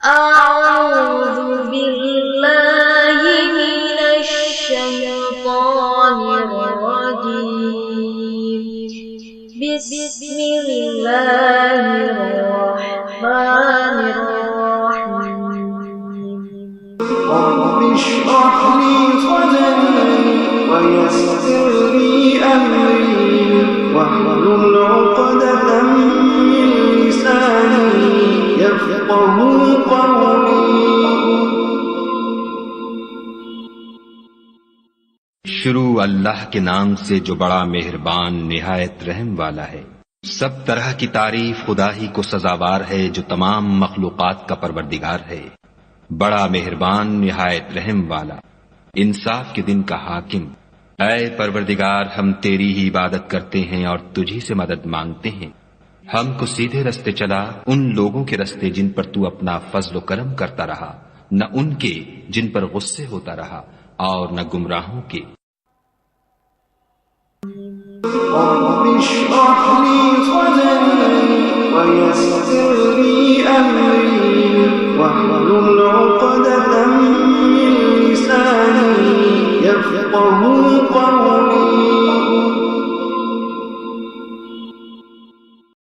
أعوذ بالله من الشيطان الرجيم. بسم الله الرحمن الرحيم. رب اشرح لي صدري ويسر لي أمري واحلل عقدة من لساني يفقهوا قولي. शुरू अल्लाह के नाम से जो बड़ा मेहरबान निहायत रहम वाला है। सब तरह की तारीफ खुदा ही को सजावार है जो तमाम मखलूकात का परवरदिगार है। बड़ा मेहरबान निहायत रहम वाला, इंसाफ के दिन का हाकिम। ऐ परवरदिगार, हम तेरी ही इबादत करते हैं और तुझी से मदद मांगते हैं। हमको सीधे रस्ते चला, उन लोगों के रस्ते जिन पर तू अपना फजल करम करता रहा, न उनके जिन पर गुस्से होता रहा, और न गुमराहों के। رب اشرح لي صدري ويسر لي أمري واحلل عقدة من لساني يفقهوا قولي.